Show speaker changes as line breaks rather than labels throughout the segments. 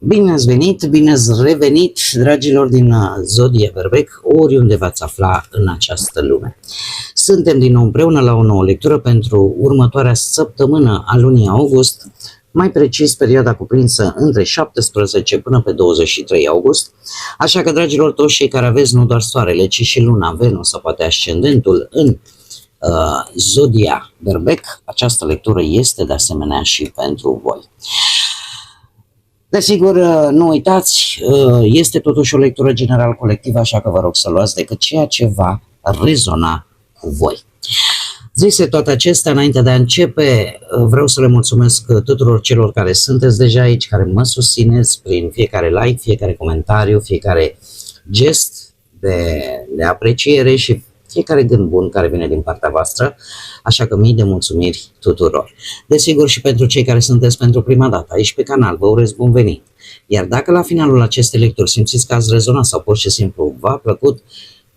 Bine ați venit, bine ați revenit, dragilor din Zodie Berbec, oriunde v-ați afla în această lume. Suntem din nou împreună la o nouă lectură pentru următoarea săptămână a lunii august, mai precis perioada cuprinsă între 17 până pe 23 august. Așa că, dragilor, toți cei care aveți nu doar soarele, ci și luna, Venus sau poate ascendentul în Zodia Berbec, această lectură este de asemenea și pentru voi. Desigur, nu uitați, este totuși o lectură general colectivă, așa că vă rog să luați decât ceea ce va rezona cu voi. Zise toate acestea, înainte de a începe, vreau să le mulțumesc tuturor celor care sunteți deja aici, care mă susțineți prin fiecare like, fiecare comentariu, fiecare gest de apreciere și fiecare gând bun care vine din partea voastră, așa că mii de mulțumiri tuturor. Desigur, și pentru cei care sunteți pentru prima dată aici pe canal, vă urez bun venit. Iar dacă la finalul acestei lecturi simțiți că ați rezonat sau pur și simplu v-a plăcut,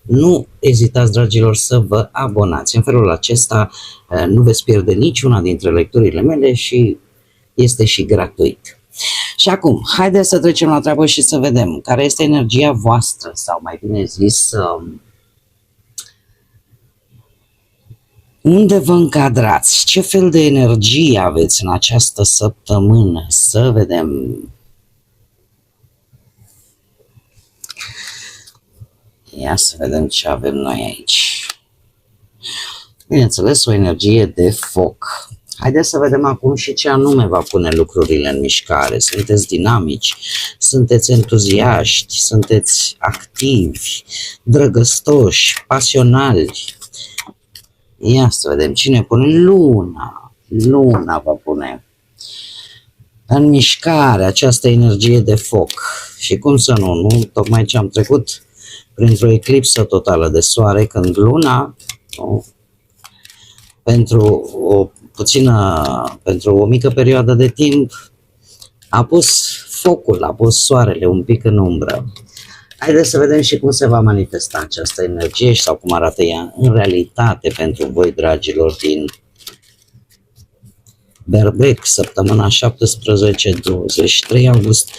nu ezitați, dragilor, să vă abonați. În felul acesta nu veți pierde niciuna dintre lecturile mele și este și gratuit. Și acum, haideți să trecem la treabă și să vedem care este energia voastră, sau mai bine zis, unde vă încadrați? Ce fel de energie aveți în această săptămână? Să vedem. Ia să vedem ce avem noi aici. Bineînțeles, o energie de foc. Haideți să vedem acum și ce anume va pune lucrurile în mișcare. Sunteți dinamici, sunteți entuziaști, sunteți activi, drăgăstoși, pasionali. Ia să vedem cine pune luna. Luna va pune în mișcare această energie de foc. Și cum să nu, tocmai ce am trecut printr-o eclipsă totală de soare, când luna, pentru o mică perioadă de timp, a pus focul, a pus soarele un pic în umbră. Haideți să vedem și cum se va manifesta această energie sau cum arată ea în realitate pentru voi, dragilor, din Berbec, săptămâna 17-23 august.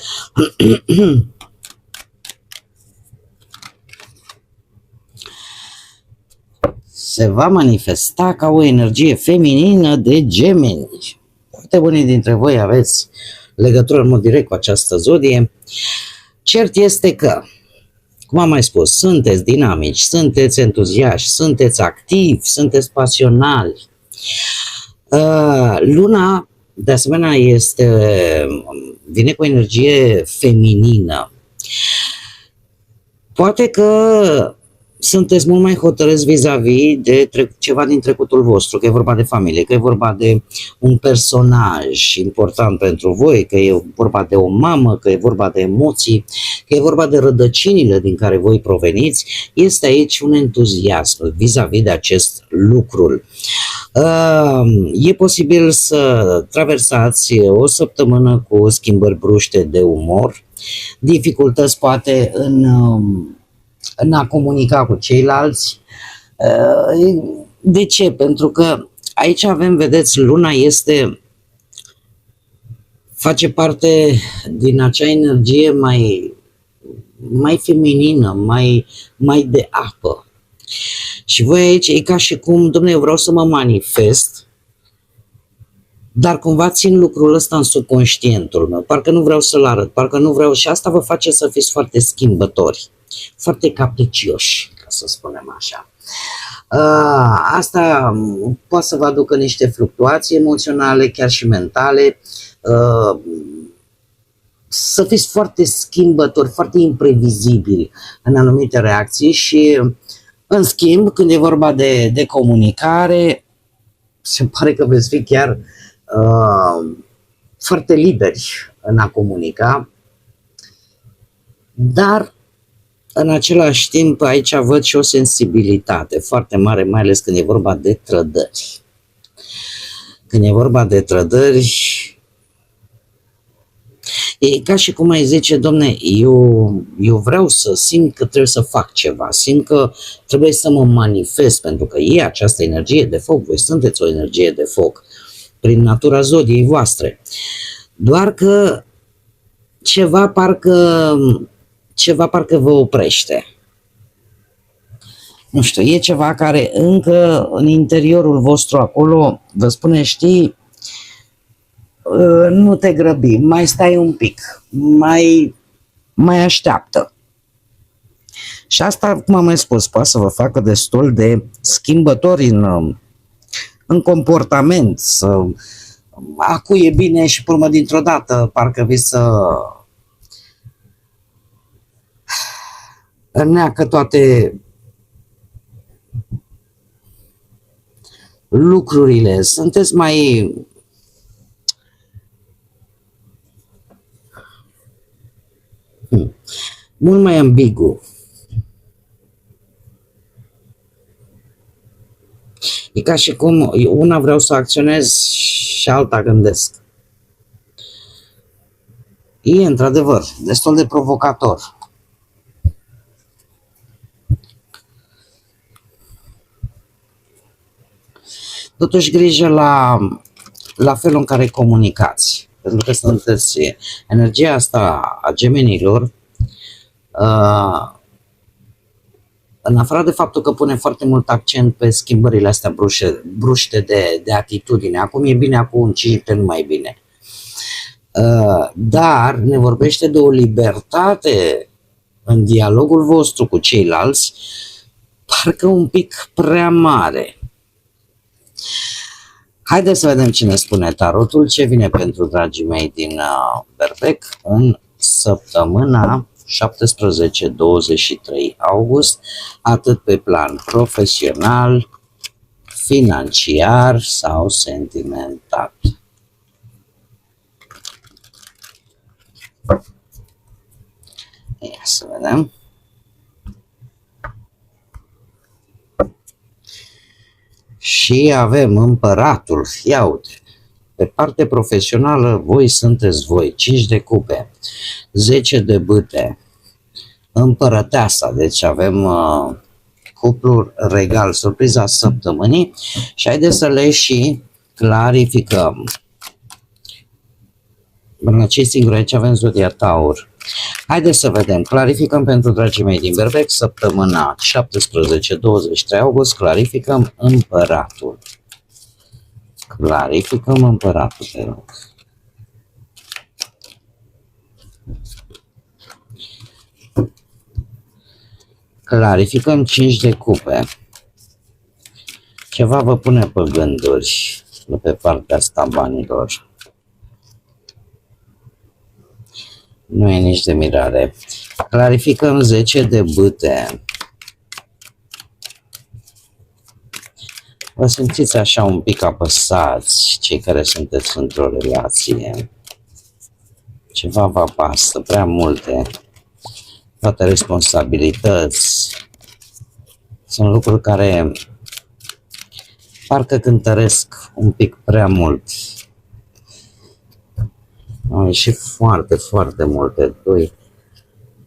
Se va manifesta ca o energie feminină de Gemeni. Foarte bunii dintre voi aveți legătură în mod direct cu această zodie. Cert este că, cum am mai spus, sunteți dinamici, sunteți entuziaști, sunteți activi, sunteți pasionali. Luna, de asemenea, vine cu o energie feminină. Poate că sunteți mult mai hotărâți vis-a-vis de ceva din trecutul vostru, că e vorba de familie, că e vorba de un personaj important pentru voi, că e vorba de o mamă, că e vorba de emoții, că e vorba de rădăcinile din care voi proveniți. Este aici un entuziasm vis-a-vis de acest lucru. E posibil să traversați o săptămână cu schimbări bruște de umor, dificultăți poate în a comunica cu ceilalți. De ce? Pentru că aici avem, vedeți, luna face parte din acea energie mai feminină, mai de apă. Și voi aici e ca și cum, dom'le, eu vreau să mă manifest, dar cumva țin lucrul ăsta în subconștientul meu, parcă nu vreau să-l arăt, parcă nu vreau, și asta vă face să fiți foarte schimbători, foarte capricioși, ca să spunem așa. Asta poate să vă aducă niște fluctuații emoționale, chiar și mentale, să fiți foarte schimbători, foarte imprevizibili în anumite reacții și, în schimb, când e vorba de comunicare, se pare că veți fi chiar foarte liberi în a comunica, dar în același timp aici văd și o sensibilitate foarte mare, mai ales când e vorba de trădări. Când e vorba de trădări, e ca și cum ai zice, domne, eu vreau să simt că trebuie să fac ceva, simt că trebuie să mă manifest, pentru că e această energie de foc, voi sunteți o energie de foc prin natura zodiei voastre. Doar că ceva parcă vă oprește. Nu știu, e ceva care încă în interiorul vostru acolo vă spune, știi, nu te grăbi, mai stai un pic, mai așteaptă. Și asta, cum am mai spus, poate să vă facă destul de schimbători în comportament, acu e bine și pe urmă dintr-o dată parcă vi să neacă toate lucrurile, sunteți mult mai ambigu. E ca și cum una vreau să acționez și alta gândesc. E într-adevăr destul de provocator. Totuși grijă la felul în care comunicați. Pentru că sunteți energia asta a gemenilor, în afară de faptul că pune foarte mult accent pe schimbările astea bruște de atitudine. Acum e bine, acum 5 nu mai e bine. Dar ne vorbește de o libertate în dialogul vostru cu ceilalți, parcă un pic prea mare. Haideți să vedem ce ne spune tarotul, ce vine pentru dragii mei din Berbec în săptămâna 17-23 august, atât pe plan profesional, financiar sau sentimental. Ia să vedem. Și avem împăratul, ia uite, pe parte profesională voi sunteți voi, 5 de cupe, 10 de bâte, împărăteasa, deci avem cuplul regal, surpriza săptămânii și haideți să le și clarificăm. La cei singuri aici avem zodia Taur. Haideți să vedem, clarificăm pentru dragii mei din Berbec, săptămâna 17-23 august, clarificăm împăratul. Clarificăm împăratul, te rog. Clarificăm 5 de cupe. Ceva vă pune pe gânduri de pe partea asta banilor. Nu e nici de mirare. Clarificăm 10 de bâte. Vă simțiți așa un pic apăsați, cei care sunteți într-o relație. Ceva vă apasă, prea multe. Toate responsabilități. Sunt lucruri care parcă cântăresc un pic prea mult. Au ieșit foarte, foarte multe. 2,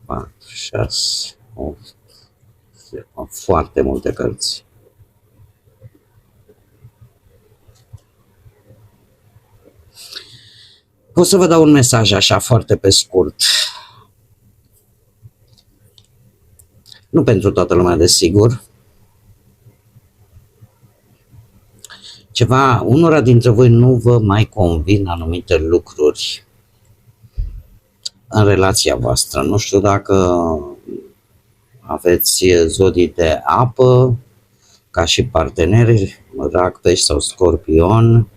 4, 6, 8, foarte multe cărți. Pot să vă dau un mesaj așa foarte pe scurt. Nu pentru toată lumea, desigur. Unora dintre voi nu vă mai convin anumite lucruri în relația voastră. Nu știu dacă aveți zodii de apă, ca și parteneri, Rac, Pești sau Scorpion.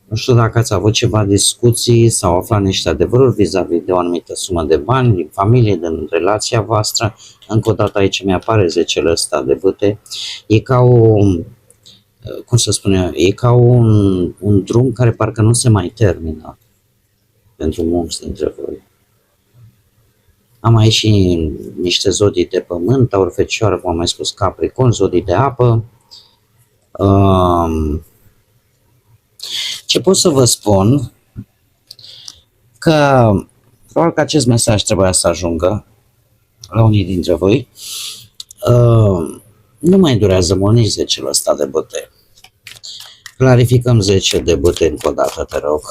Nu știu dacă ați avut ceva discuții sau aflat niște adevăruri vis-a-vis de o anumită sumă de bani din familie, din relația voastră. Încă o dată aici mi-apare 10-le ăsta de bâte. E ca e ca un drum care parcă nu se mai termină pentru mulți dintre voi. Am aici și niște zodii de pământ, Taur, Fecioară, cum am mai spus, Capricorn, zodii de apă. Ce pot să vă spun? Că probabil că acest mesaj trebuia să ajungă la unii dintre voi. Nu mai durează mult nici 10 ăsta de băte. Clarificăm 10 de băte încă o dată, te rog.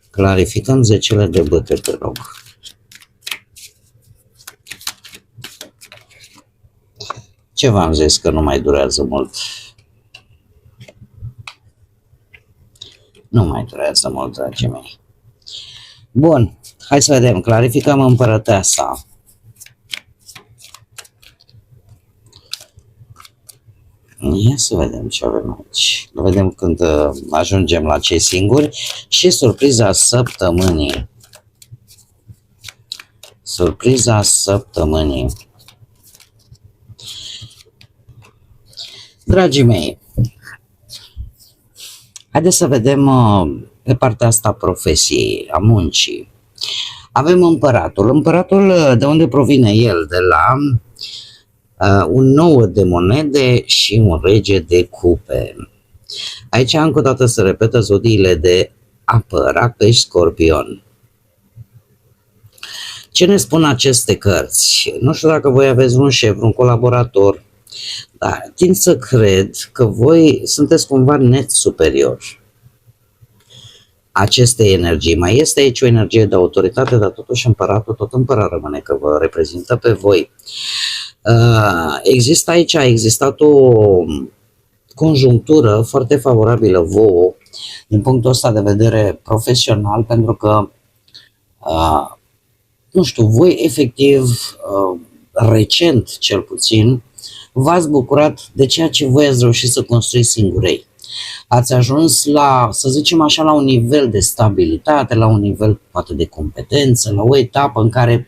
Clarificăm 10 de băte, te rog. Ce v-am zis că nu mai durează mult? Nu mai durează mult, dragii mei. Bun, hai să vedem. Clarificăm împărăteasa. Ia să vedem ce avem aici. Vedem când ajungem la cei singuri. Și surpriza săptămânii. Surpriza săptămânii. Dragii mei, haideți să vedem pe partea asta profesiei, a muncii. Avem împăratul. Împăratul, de unde provine el? De la un 9 de monede și un rege de cupe. Aici încă o dată se repetă zodiile de apă, rac, pești, scorpion. Ce ne spun aceste cărți? Nu știu dacă voi aveți un șef, un colaborator, dar tind să cred că voi sunteți cumva net superior acestei energii. Mai este aici o energie de autoritate, dar totuși împăratul tot împărat rămâne, că vă reprezintă pe voi. Există aici, a existat o conjunctură foarte favorabilă vouă din punctul ăsta de vedere profesional, pentru că nu știu, voi efectiv recent cel puțin v-ați bucurat de ceea ce voi ați reușit să construiți singurei. Ați ajuns la, să zicem așa, la un nivel de stabilitate, la un nivel poate de competență, la o etapă în care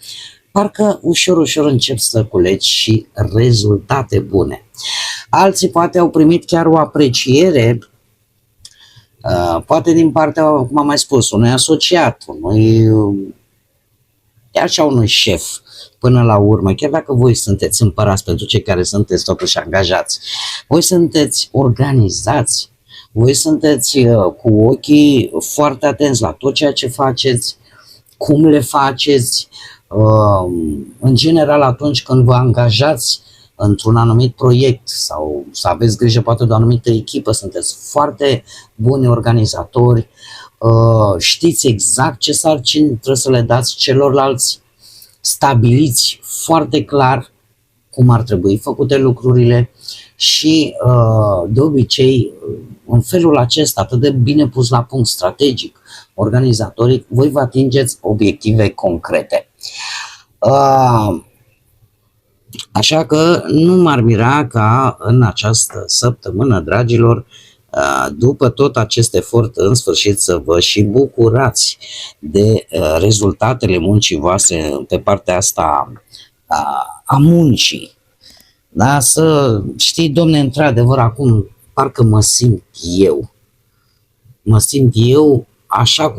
parcă ușor, ușor încep să culegi și rezultate bune. Alții poate au primit chiar o apreciere, poate din partea, cum am mai spus, unui asociat, unui șef, până la urmă, chiar dacă voi sunteți împărați, pentru cei care sunteți totuși angajați, voi sunteți organizați, voi sunteți cu ochii foarte atenți la tot ceea ce faceți, cum le faceți, în general atunci când vă angajați într-un anumit proiect sau să aveți grijă poate de o anumită echipă, sunteți foarte buni organizatori, știți exact ce sarcini trebuie să le dați celorlalți, stabiliți foarte clar cum ar trebui făcute lucrurile și de obicei în felul acesta atât de bine pus la punct strategic, organizatoric, voi vă atingeți obiective concrete. Așa că nu m-ar mira ca în această săptămână, dragilor, după tot acest efort, în sfârșit să vă și bucurați de rezultatele muncii voastre pe partea asta a muncii. Da? Să știi, domne, într-adevăr, acum parcă mă simt eu. Mă simt eu așa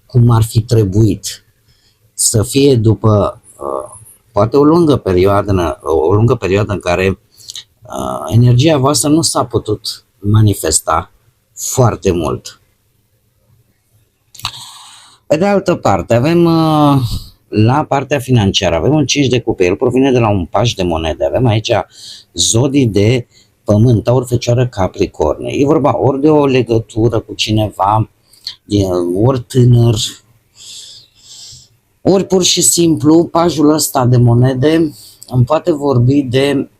cum ar fi trebuit să fie după poate o lungă perioadă în care energia voastră nu s-a putut manifesta foarte mult. Pe de altă parte, avem la partea financiară, avem un 5 de cupe, el provine de la un paș de monede, avem aici zodii de pământ, Taur, Fecioară, Capricorn. E vorba ori de o legătură cu cineva, ori tânăr, ori pur și simplu pajul ăsta de monede îmi poate vorbi de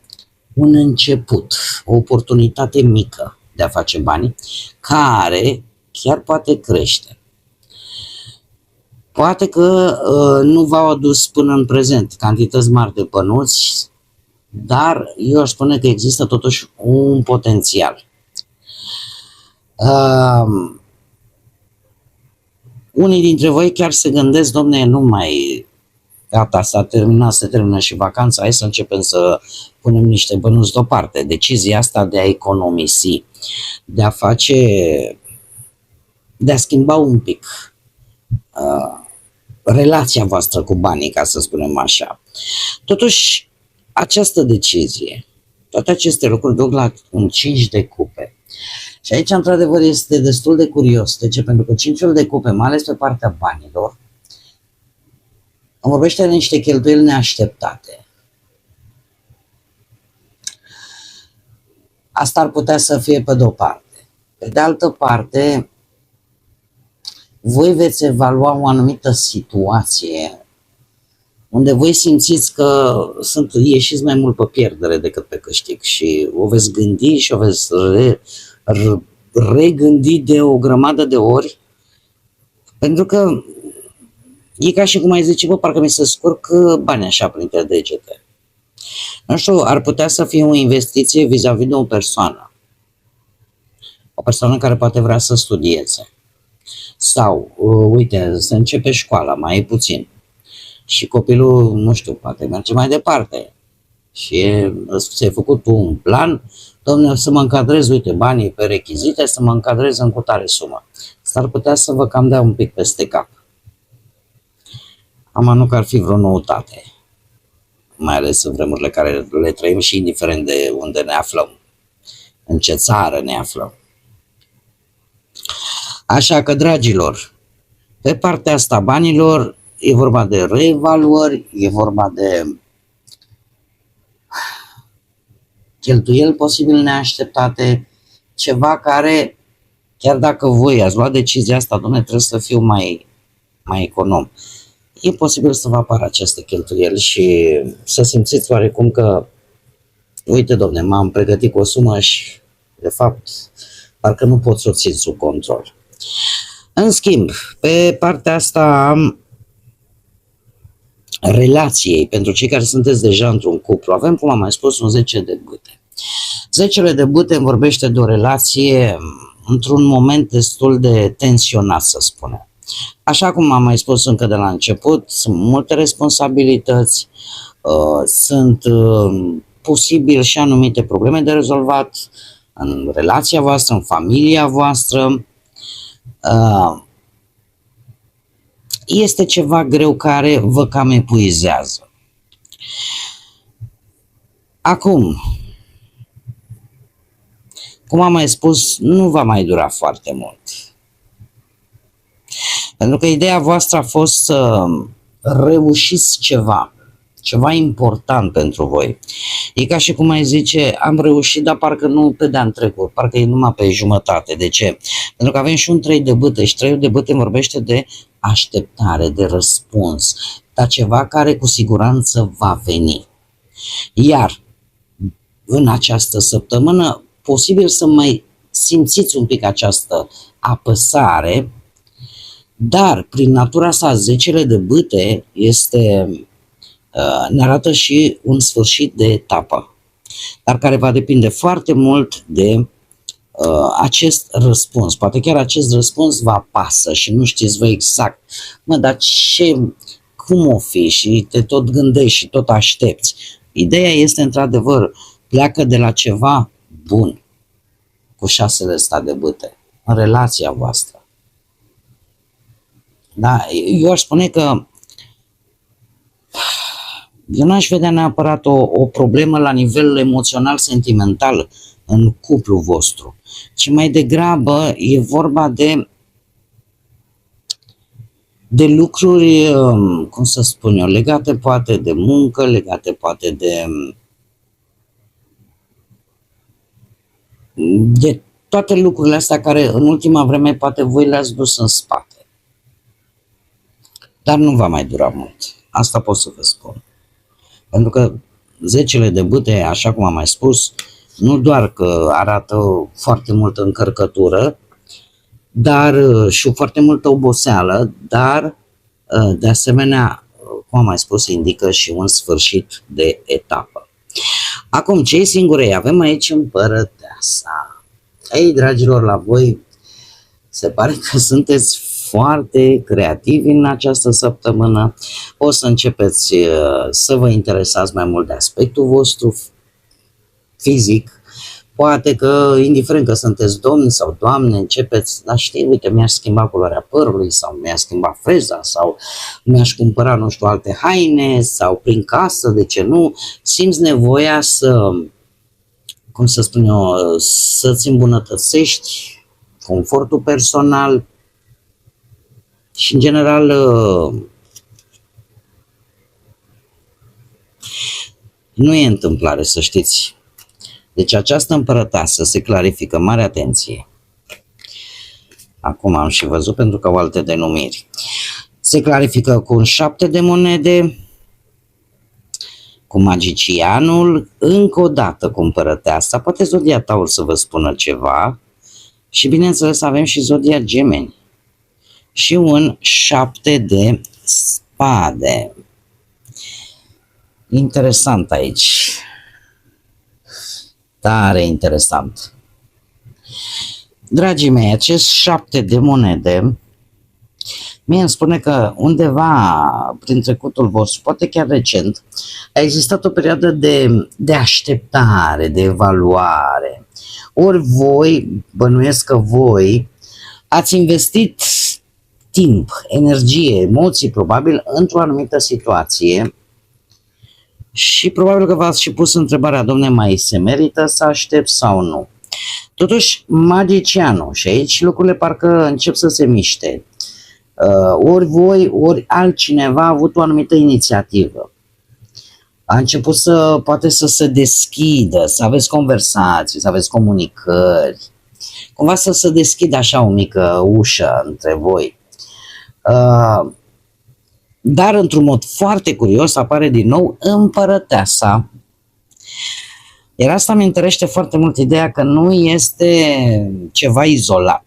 un început, o oportunitate mică de a face bani, care chiar poate crește. Poate că nu v-au adus până în prezent cantități mari de bănuți, dar eu aș spune că există totuși un potențial. Unii dintre voi chiar se gândesc, domne, nu mai gata, se termină și vacanța, hai să începem să punem niște bănuți deoparte. Decizia asta de a economisi, de a schimba un pic relația voastră cu banii, ca să spunem așa. Totuși, această decizie, toate aceste lucruri duc la un 5 de cupe. Și aici, într-adevăr, este destul de curios. De ce? Pentru că 5-ul de cupe, mai ales pe partea banilor, îmi vorbește de niște cheltuieli neașteptate. Asta ar putea să fie pe de-o parte. Pe de altă parte, voi veți evalua o anumită situație unde voi simțiți că ieșiți mai mult pe pierdere decât pe câștig și o veți gândi și o veți regândi de o grămadă de ori, pentru că e ca și cum ai zice, parcă mi se scurg bani așa printre degete. Nu știu, ar putea să fie o investiție vis-a-vis de o persoană. O persoană care poate vrea să studieze. Sau, uite, să începe școala, mai e puțin. Și copilul, nu știu, poate merge mai departe. Și ți-ai făcut un plan, domnule, să mă încadrez, uite, banii pe rechizite, să mă încadrez în cutare sumă. S-ar putea să vă cam dea un pic peste cap. Nu că ar fi vreo noutate. Mai ales în vremurile care le trăim și indiferent de unde ne aflăm. În ce țară ne aflăm. Așa că, dragilor, pe partea asta banilor, e vorba de reevaluări, e vorba de cheltuieli posibil neașteptate, ceva care, chiar dacă voi ați luat decizia asta, dom'le, trebuie să fiu mai econom, e posibil să vă apară aceste cheltuieli și să simțiți oarecum că, uite, dom'le, m-am pregătit cu o sumă și, de fapt, parcă nu pot să o țin sub control. În schimb, pe partea asta relației, pentru cei care sunteți deja într-un cuplu, avem, cum am mai spus, un 10 de bâte. 10 de bâte îmi vorbește de o relație într-un moment destul de tensionat, să spunem. Așa cum am mai spus încă de la început, sunt multe responsabilități, sunt posibil și anumite probleme de rezolvat în relația voastră, în familia voastră. Este ceva greu care vă cam epuizează. Acum, cum am mai spus, nu va mai dura foarte mult. Pentru că ideea voastră a fost să reușiți ceva important pentru voi. E ca și cum ai zice, am reușit, dar parcă nu pe de-a întregul, parcă e numai pe jumătate. De ce? Pentru că avem și un 3 de bâte și 3 de bâte vorbește de așteptare, de răspuns, dar ceva care cu siguranță va veni. Iar în această săptămână, posibil să mai simțiți un pic această apăsare, dar prin natura sa, 10 de bâte ne arată și un sfârșit de etapă, dar care va depinde foarte mult de acest răspuns. Poate chiar acest răspuns vă apasă și nu știți voi exact, dar cum o fi, și te tot gândești și tot aștepți. Ideea este, într-adevăr, pleacă de la ceva bun cu 6 de bâte în relația voastră. Da, eu aș spune că eu n-aș vedea neapărat o problemă la nivel emoțional, sentimental în cuplul vostru, ci mai degrabă e vorba de lucruri, cum să spun eu, legate poate de muncă, legate poate de toate lucrurile astea care în ultima vreme poate voi le-ați dus în spate. Dar nu va mai dura mult. Asta pot să vă spun. Pentru că 10 de bâte, așa cum am mai spus, nu doar că arată foarte multă încărcătură, dar și foarte multă oboseală, dar de asemenea, cum am mai spus, indică și un sfârșit de etapă. Acum, cei singurei, avem aici împărăteasa. Ei, dragilor, la voi se pare că sunteți foarte creativi în această săptămână. O să începeți să vă interesați mai mult de aspectul vostru fizic. Poate că, indiferent că sunteți domni sau doamne, începeți, dar știi, uite, mi-aș schimba culoarea părului sau mi-aș schimba freza sau mi-aș cumpăra, nu știu, alte haine sau prin casă, de ce nu, simți nevoia să, cum să spun eu, să-ți îmbunătățești confortul personal și, în general, nu e întâmplare, să știți. Deci această împărăteasă se clarifică, mare atenție. Acum am și văzut pentru că au alte denumiri. Se clarifică cu un 7 de monede, cu magicianul, încă o dată cu împărăteasa, poate zodia Taur să vă spună ceva și bineînțeles avem și zodia Gemeni și un 7 de spade. Interesant aici, tare interesant. Dragii mei, acest 7 de monede mie îmi spune că undeva prin trecutul vostru, poate chiar recent, a existat o perioadă de așteptare, de evaluare. Ori voi, bănuiesc că voi, ați investit timp, energie, emoții, probabil, într-o anumită situație și probabil că v-ați și pus întrebarea, domne, mai se merită să aștept sau nu? Totuși, magicianul, și aici lucrurile parcă încep să se miște. Ori voi, ori altcineva a avut o anumită inițiativă. A început poate să se deschidă, să aveți conversații, să aveți comunicări, cumva să se deschidă așa o mică ușă între voi. Dar într-un mod foarte curios apare din nou împărăteasa. Iar asta mi întărește foarte mult ideea că nu este ceva izolat.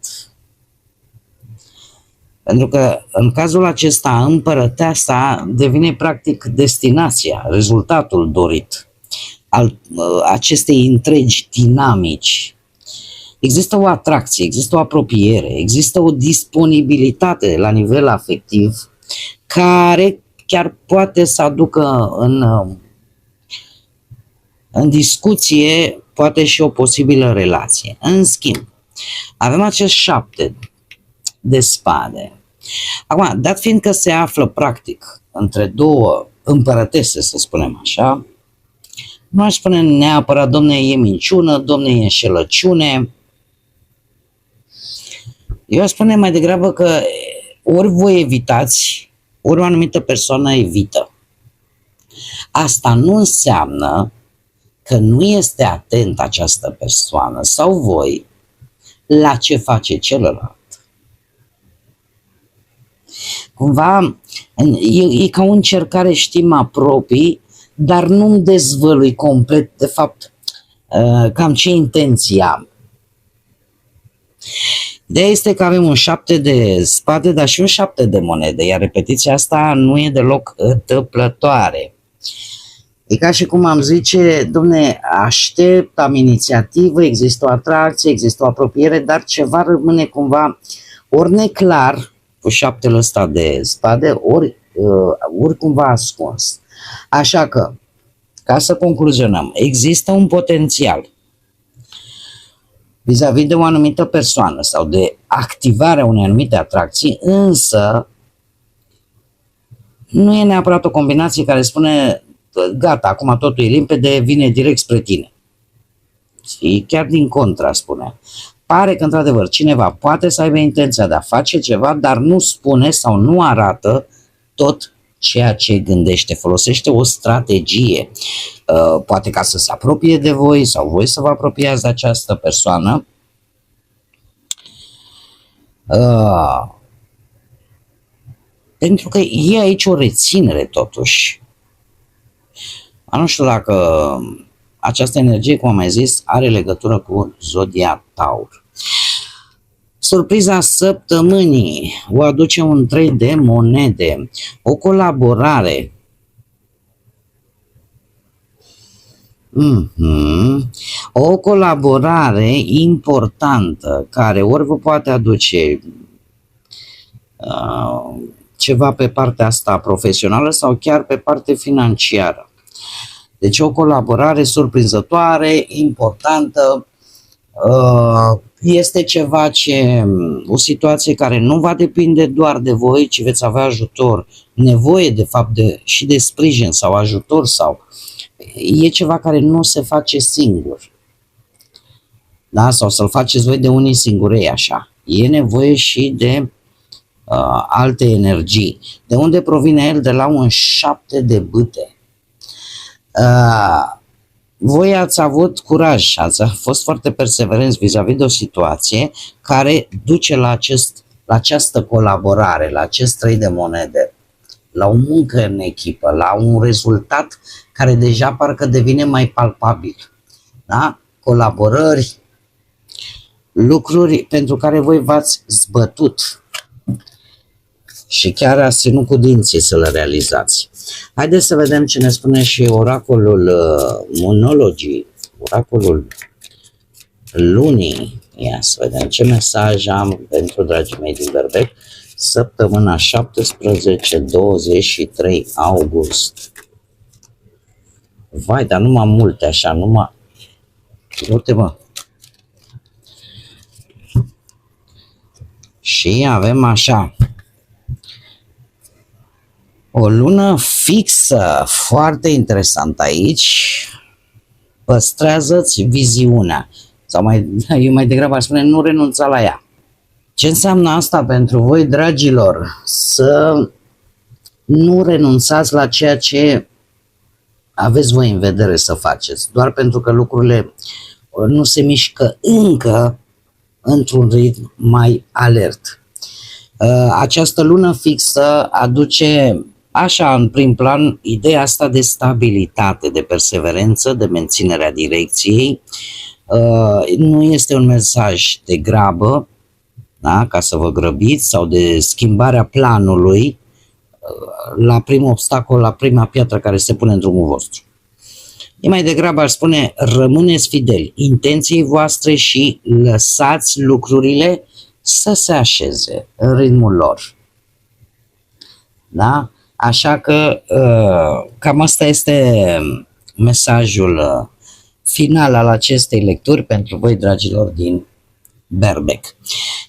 Pentru că în cazul acesta împărăteasa devine practic destinația, rezultatul dorit al acestei întregi dinamici. Există o atracție, există o apropiere, există o disponibilitate la nivel afectiv care chiar poate să aducă în discuție poate și o posibilă relație. În schimb, avem acest 7 de spade. Acum, dat fiind că se află practic între două împărătese, să spunem așa, nu aș spune neapărat, domne, e minciună, domne, e înșelăciune. Eu aș spune mai degrabă că ori voi evitați, ori o anumită persoană evită. Asta nu înseamnă că nu este atent această persoană sau voi la ce face celălalt. Cumva e ca o încercare, știi, mă apropii, dar nu-mi dezvălui complet, de fapt, cam ce intenții am. Ideea este că avem un 7 de spade, dar și un 7 de monede, iar repetiția asta nu e deloc întâmplătoare. E ca și cum am zice, domne, aștept, am inițiativă, există o atracție, există o apropiere, dar ceva rămâne cumva ori neclar cu 7-ul ăsta de spade, ori cumva ascuns. Așa că, ca să concluzionăm, există un potențial vis-a-vis de o anumită persoană sau de activarea unei anumite atracții, însă nu e neapărat o combinație care spune gata, acum totul e limpede, vine direct spre tine. Și chiar din contra spune. Pare că într-adevăr cineva poate să aibă intenția de a face ceva, dar nu spune sau nu arată tot ceea ce gândește. Folosește o strategie, poate ca să se apropie de voi sau voi să vă apropiați de această persoană. Pentru că e aici o reținere totuși. Nu știu dacă această energie, cum am mai zis, are legătură cu zodia Taur. Surpriza săptămânii o aduce un 3 de monede, o colaborare. O colaborare importantă care ori vă poate aduce ceva pe partea asta profesională sau chiar pe partea financiară. Deci o colaborare surprinzătoare, importantă, este ceva o situație care nu va depinde doar de voi, ci veți avea ajutor, nevoie de fapt și de sprijin sau ajutor sau e ceva care nu se face singur. Da? Sau să-l faceți voi de unii singurei așa. E nevoie și de alte energii. De unde provine el? De la un 7 de bâte. voi ați avut curaj, ați fost foarte perseverenți vis-a-vis de o situație care duce la această colaborare, la acest trei de monede, la o muncă în echipă, la un rezultat care deja parcă devine mai palpabil. Da? Colaborări, lucruri pentru care voi v-ați zbătut și chiar ați ținut cu dinții să le realizați. Haideți să vedem ce ne spune și oracolul Moonology, oracolul lunii. Ia să vedem ce mesaj am pentru dragii mei din Berbec. Săptămâna 17-23 august. Vai, dar numai multe așa, numai... Uite, mă. Și avem așa. O lună fixă, foarte interesant aici. Păstrează-ți viziunea. Sau eu mai degrabă aș spune, nu renunța la ea. Ce înseamnă asta pentru voi, dragilor? Să nu renunțați la ceea ce aveți voi în vedere să faceți, doar pentru că lucrurile nu se mișcă încă într-un ritm mai alert. Această lună fixă aduce așa în prim plan ideea asta de stabilitate, de perseverență, de menținerea direcției. Nu este un mesaj de grabă, da, ca să vă grăbiți, sau de schimbarea planului la primul obstacol, la prima piatră care se pune în drumul vostru. E mai degrabă, aș spune, rămâneți fideli intenției voastre și lăsați lucrurile să se așeze în ritmul lor. Da? Așa că cam asta este mesajul final al acestei lecturi pentru voi, dragilor din Berbec.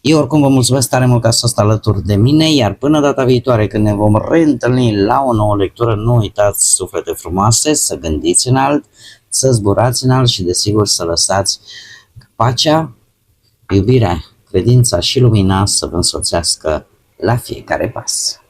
Eu oricum vă mulțumesc tare mult că ați fost alături de mine, iar până data viitoare când ne vom reîntâlni la o nouă lectură, nu uitați, suflete frumoase, să gândiți înalt, să zburați înalt și desigur să lăsați pacea, iubirea, credința și lumina să vă însoțească la fiecare pas.